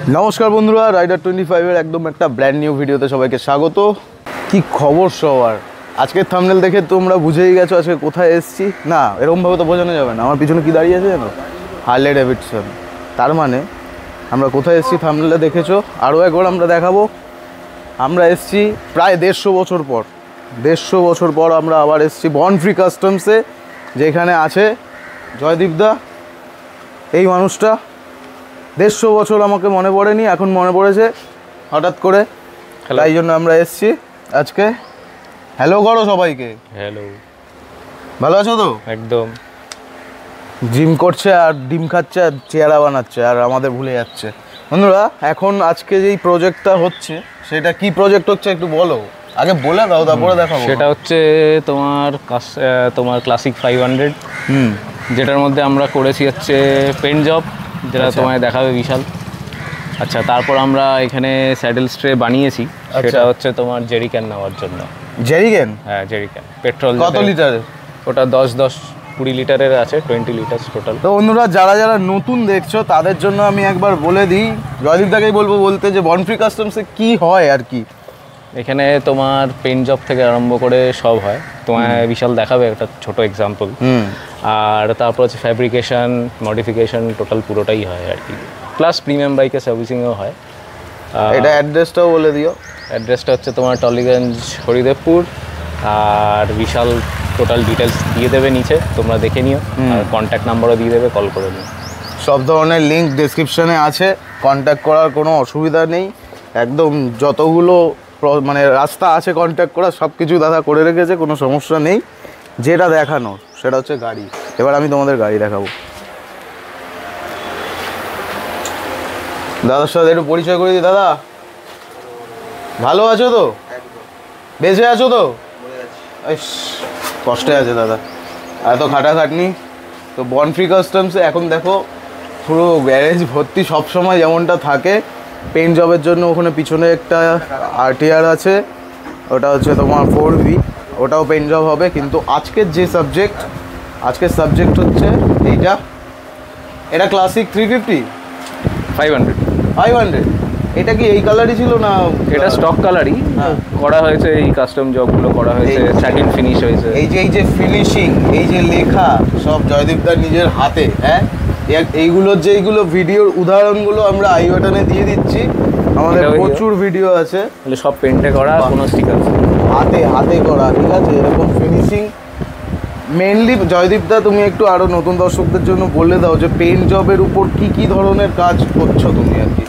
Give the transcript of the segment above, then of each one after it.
নমস্কার বন্ধুরা, রাইডার 25 এর একদম একটা ব্র্যান্ড নিউ ভিডিওতে সবাইকে স্বাগত। কি খবর সবার? আজকের থাম্বনেল দেখে তোমরা বুঝেই গেছো আজকে কোথায় এসেছি। না, এরকমভাবে তো বোঝানো যাবে না। আমার পিছনে কি দাঁড়িয়ে আছে জানো? Harley Davidson. তার মানে আমরা কোথায় এসেছি থাম্বনেলে দেখেছো। আরও একবার আমরা দেখাবো। আমরা এসেছি প্রায় 150 বছর পর। 150 বছর পর আমরা আবার এসেছি বনফ্রি কাস্টমসে, যেখানে আছে জয়দীপদা। এই মানুষটা 150 বছর আমাকে মনে পড়েনি, এখন মনে পড়েছে হঠাৎ করে, তাই জন্য আমরা এসেছি আজকে। হ্যালো করো সবাইকে। হ্যালো, ভালো আছো তো? একদম। জিম করছে আর ডিম খাচ্ছে আর চেহারা বানাচ্ছে আর আমাদের ভুলে যাচ্ছে। বন্ধুরা, এখন আজকে যেই প্রজেক্টটা হচ্ছে সেটা কি প্রজেক্ট হচ্ছে একটু বলো। আগে বলে দাও, তারপরে দেখাবো। সেটা হচ্ছে তোমার ক্লাসিক 500, যেটার মধ্যে আমরা করেছি হচ্ছে পেন্ট জব, যেটা তোমায় দেখাবে বিশাল। আচ্ছা, তারপর আমরা এখানে স্যাডেল স্ট্রে বানিয়েছি, সেটা হচ্ছে তোমার জেরিক্যান নেওয়ার জন্য। জেরিক্যান? হ্যাঁ, জেরিক্যান পেট্রোল। কত লিটারের? ওটা 20 লিটারের আছে, 20 লিটার টোটাল। তো বন্ধুরা, যারা যারা নতুন দেখছো তাদের জন্য আমি একবার বলে দিই, জয়দীপদাকেই বলবো বলতে, যে বনফ্রি কাস্টমসে কি হয় আর কি। এখানে তোমার পেন্ট জব থেকে আরম্ভ করে সব হয়। তোমায় বিশাল দেখাবে একটা ছোট এক্সাম্পল। আর তারপর হচ্ছে ফ্যাব্রিকেশন, মডিফিকেশন, টোটাল পুরোটাই হয় আর কি। প্লাস প্রিমিয়াম বাইকের সার্ভিসিংও হয়। এটা অ্যাড্রেসটাও বলে দিও। অ্যাড্রেসটা হচ্ছে তোমার টলিগঞ্জ, হরিদেবপুর। আর বিশাল টোটাল ডিটেলস দিয়ে দেবে নিচে, তোমরা দেখে নিও। আর কন্ট্যাক্ট নাম্বারও দিয়ে দেবে, কল করে নিও। সব ধরনের লিঙ্ক ডেসক্রিপশনে আছে, কন্ট্যাক্ট করার কোনো অসুবিধা নেই। একদম যতগুলো মানে রাস্তা আছে কন্ট্যাক্ট করা, সব কিছু দাদা করে রেখেছে, কোনো সমস্যা নেই। যেটা দেখানো সেটা হচ্ছে গাড়ি। এবার আমি তোমাদের গাড়ি দেখাবো। দাদার সাথে একটু পরিচয় করে দিই। দাদা, ভালো আছো তো? বেঁচে আছো তো? কষ্টে আছে দাদা, এত খাটাখাটনি। তো বনফ্রি কাস্টমসে এখন দেখো পুরো গ্যারেজ ভর্তি, সবসময় যেমনটা থাকে। পেন্ট জবের জন্য ওখানে পিছনে একটা আরটিআর আছে, ওটা হচ্ছে তোমার 4V, ওটাও পেন্ট জব হবে। কিন্তু আজকের যে আজকের সাবজেক্ট হচ্ছে এটা ক্লাসিক 350 500। এটা কি এই কালারই ছিল না? এটা স্টক কালারই করা হয়েছে, এই কাস্টম জবগুলো করা হয়েছে, স্যাটিন ফিনিশ হয়েছে। এই যে ফিনিশিং, এই যে লেখা, সব জয়দীপদার নিজের হাতে। হ্যাঁ, এইগুলো ভিডিওর উদাহরণগুলো আমরা আই বাটনে দিয়ে দিচ্ছি। আমাদের প্রচুর ভিডিও আছে, সব পেন্টে করা, কোনো স্টিকার হাতে করা। ঠিক আছে, এরকম ফিনিশিং। মেনলি জয়দীপদা, তুমি একটু আরও নতুন দর্শকদের জন্য বলে দাও যে পেন্ট জবের উপর কি ধরনের কাজ করছো তুমি আর কি।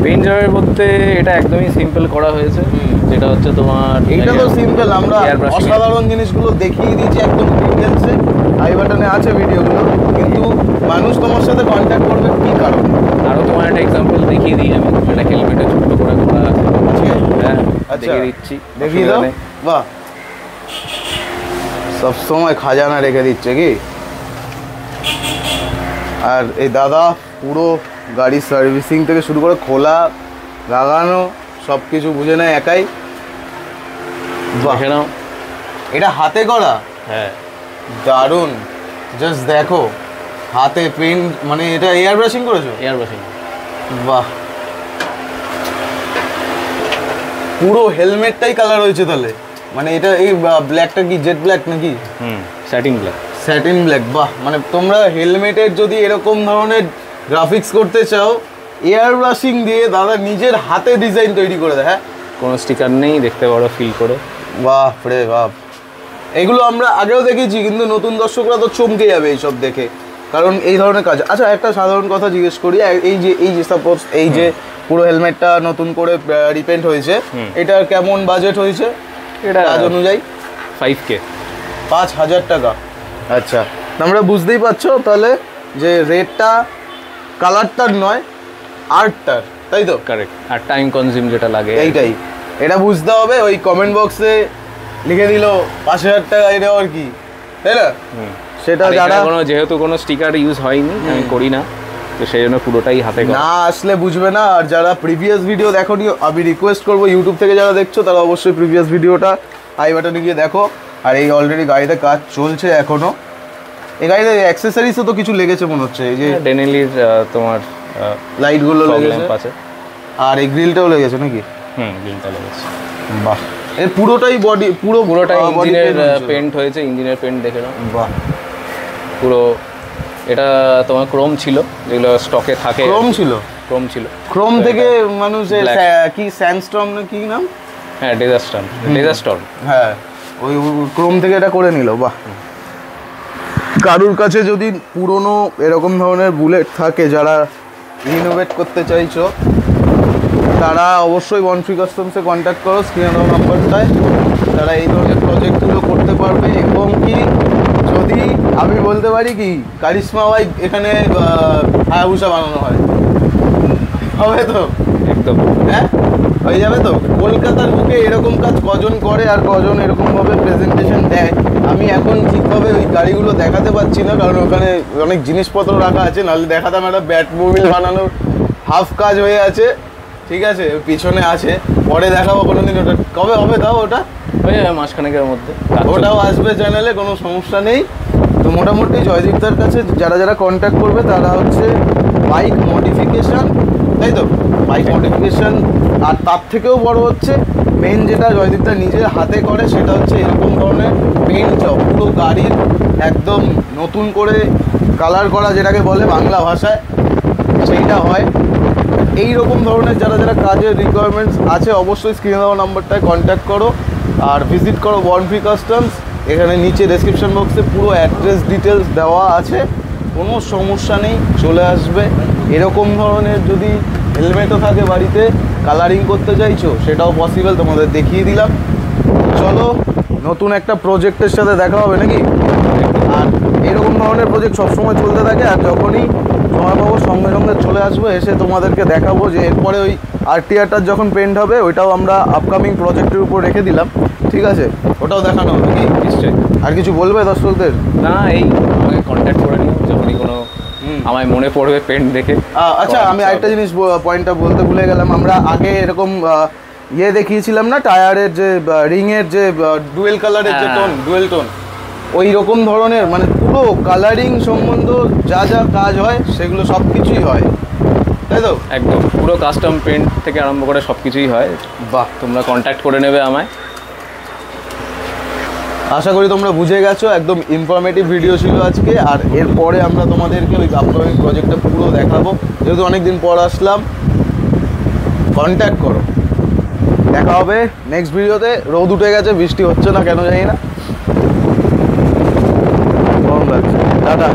পেন্ট জবের মধ্যে এটা একদমই সিম্পল করা হয়েছে, যেটা হচ্ছে তোমার এইটা তো সিম্পল। আমরা অসাধারণ জিনিসগুলো দেখিয়ে দিয়েছি একদম ডিটেলসে, আই বাটনে আছে ভিডিওগুলো। কিন্তু মানুষ তোমার সাথে কন্ট্যাক্ট করবে কি কারণ? আরও তোমার একটা এক্সাম্পল দেখিয়ে দিই আমি। এটা হেলমেটে ছোট্ট করে করা আছে। হ্যাঁ, দেখিয়ে দিচ্ছি, দেখিয়ে দাও। বাহ, সবসময় খাজানা রেখে দিচ্ছে কি। আর এই দাদা পুরো গাড়ি সার্ভিসিং থেকে শুরু করে খোলা লাগানো সব কিছু বুঝে নেয় একাই। দেখে নাও, এটা হাতে করা। হ্যাঁ, দারুণ। জাস্ট দেখো, হাতে পেন্ট, মানে এটা এয়ার ব্রাশিং করেছো? Air brushing. বাহ, পুরো হেলমেটটাই কালার হয়েছে তাহলে। মানে এটা এই ব্ল্যাকটা কি জেট ব্ল্যাক নাকি? Satin black. Satin black. বাহ, মানে তোমরা হেলমেটের যদি এরকম ধরনের গ্রাফিক্স করতে চাও, এয়ার ব্রাশিং দিয়ে দাদা নিজের হাতে ডিজাইন তৈরি করে দেয়। হ্যাঁ, কোনো স্টিকার নেই, দেখতে পারো, ফিল করে। বাহ রে বাপ। এগুলো আমরা আগেও দেখেছি, কিন্তু নতুন দর্শকরা তো চমকে যাবে এইসব দেখে, কারণ এই ধরনের কাজ। আচ্ছা, একটা সাধারণ কথা জিজ্ঞেস করি, এই যে সাপোজ এই যে পুরো হেলমেটটা নতুন করে রিপেন্ট হয়েছে, এটার কেমন বাজেট হয়েছে? এটা কাজ অনুযায়ী 5K, 5,000 টাকা। আচ্ছা, তোমরা বুঝতেই পারছো তাহলে যে রেটটা কালারটার নয়, আর্টটার, তাই তো? কারেক্ট। আর টাইম কনজিউম যেটা লাগে, এইটাই। এটা বুঝতে হবে। ওই কমেন্ট বক্সে লিখে দিল 5,000 টাকা, এটা আর কি, তাই না? সেটা যারা যেহেতু কোনো স্টিকার ইউজ হয়নি, আমি করি না, তো সেই জন্য পুরোটাই হাতে করা। না আসলে বুঝবে না। আর যারা প্রিভিয়াস ভিডিও দেখোনি, আমি রিকোয়েস্ট করবো ইউটিউব থেকে যারা দেখছো তারা অবশ্যই প্রিভিয়াস ভিডিওটা আই বাটনে গিয়ে দেখো। আর এই অলরেডি গাড়িতে কাজ চলছে এখনো। এই গাড়িতে অ্যাক্সেসরিজও তো কিছু লেগেছে মনে হচ্ছে। এই যে ডেনেলির তোমার লাইটগুলো লেগেছে, আর এই গ্রিলটাও লেগেছে নাকি? গ্রিলটা লেগেছে। বাহ, এর পুরোটাই বডি, পুরোটাই ইঞ্জিনের পেন্ট হয়েছে, ইঞ্জিনের পেন্ট দেখে নাও। বাহ, পুরো এটা তোমার ক্রোম ছিল, যেগুলো স্টকে থাকে। ক্রোম ছিল? ক্রোম ছিল। ক্রোম থেকে মানুষ কি স্যান্ডস্টর্ম না কি নাম? হ্যাঁ, ডেজার্ট। হ্যাঁ, ওই ক্রোম থেকে এটা করে নিল। বাহ, কারুর কাছে যদি পুরনো এরকম ধরনের বুলেট থাকে, যারা রিনোভেট করতে চাইছো, তারা অবশ্যই বনফ্রি কাস্টমসে কন্ট্যাক্ট করো, স্ক্রিনে দেওয়া নাম্বারটায়। তারা এই ধরনের প্রজেক্টগুলো করতে পারবে। এবং কি যদি আমি বলতে পারি কি, কারিশমা বাইক এখানে হায়াবুসা বানানো হয়, হবে তো? একদম, হ্যাঁ, হয়ে যাবে তো। কলকাতার বুকে এরকম কাজ কজন করে আর কজন এরকমভাবে প্রেজেন্টেশন দেয়, আমি এখন ঠিকভাবে ওই গাড়িগুলো দেখাতে পারছি না, কারণ ওখানে অনেক জিনিসপত্র রাখা আছে। নাহলে দেখাতাম, একটা ব্যাট মোবিল বানানোর হাফ কাজ হয়ে আছে, ঠিক আছে, পিছনে আছে, পরে দেখাবো কোনোদিন। ওটা কবে হবে তাও? ওটা হয়ে যাবে মাসখানেকের মধ্যে, ওটাও আসবে চ্যানেলে, কোনো সমস্যা নেই। তো মোটামুটি জয়দীপদার কাছে যারা যারা কন্ট্যাক্ট করবে, তারা হচ্ছে বাইক মডিফিকেশান, তাই তো? Bike modification. আর তার থেকেও বড় হচ্ছে মেন যেটা জয়দীপদা নিজের হাতে করে, সেটা হচ্ছে এরকম ধরনের পেইন্ট জব, পুরো গাড়ির একদম নতুন করে কালার করা, যেটাকে বলে বাংলা ভাষায়, সেইটা হয়। এই রকম ধরনের যারা যারা কাজের রিকোয়ারমেন্টস আছে, অবশ্যই স্ক্রিনে দেওয়া নাম্বারটায় কন্ট্যাক্ট করো আর ভিজিট করো বনফ্রি কাস্টমস। এখানে নিচে ডেসক্রিপশন বক্সে পুরো অ্যাড্রেস ডিটেলস দেওয়া আছে, কোনো সমস্যা নেই, চলে আসবে। এরকম ধরনের যদি হেলমেটও থাকে বাড়িতে, কালারিং করতে চাইছো, সেটাও পসিবল, তোমাদের দেখিয়ে দিলাম। চলো, নতুন একটা প্রজেক্টের সাথে দেখা হবে নাকি? আর এরকম ধরনের প্রজেক্ট সবসময় চলতে থাকে, আর যখনই সময় পাবো সঙ্গে সঙ্গে চলে আসবো, এসে তোমাদেরকে দেখাবো যে এরপরে ওই আরটিআরটার যখন পেন্ট হবে, ওইটাও আমরা আপকামিং প্রজেক্টের উপর রেখে দিলাম, ঠিক আছে? ওটাও দেখানো হবে কি? নিশ্চয়ই। আর কিছু বলবে দর্শকদের? না, এই আমাকে কন্ট্যাক্ট করে নিও যখনই কোনো আমায় মনে পড়বে পেন্ট দেখে। আচ্ছা, আমি আরেকটা জিনিস পয়েন্টটা বলতে ভুলে গেলাম। আমরা আগে এরকম ইয়ে দেখিয়েছিলাম না, টায়ারের যে রিংয়ের যে ডুয়েল কালারের যে টোন, ডুয়েল টোন, ওই রকম ধরনের, মানে পুরো কালারিং সম্বন্ধ যা যা কাজ হয় সেগুলো সব কিছুই হয়, তাই তো? একদম, পুরো কাস্টম পেন্ট থেকে আরম্ভ করে সব কিছুই হয়। বাহ, তোমরা কন্ট্যাক্ট করে নেবে আমায়। আশা করি তোমরা বুঝে গেছো, একদম ইনফরমেটিভ ভিডিও ছিল আজকে। আর এরপরে আমরা তোমাদেরকে ওই আপকামিং প্রজেক্টটা পুরো দেখাবো, যেহেতু অনেকদিন পর আসলাম। কন্ট্যাক্ট করো, দেখা হবে নেক্সট ভিডিওতে। রোদ উঠে গেছে, বৃষ্টি হচ্ছে না কেন জানি না, গরম লাগছে। টাটা।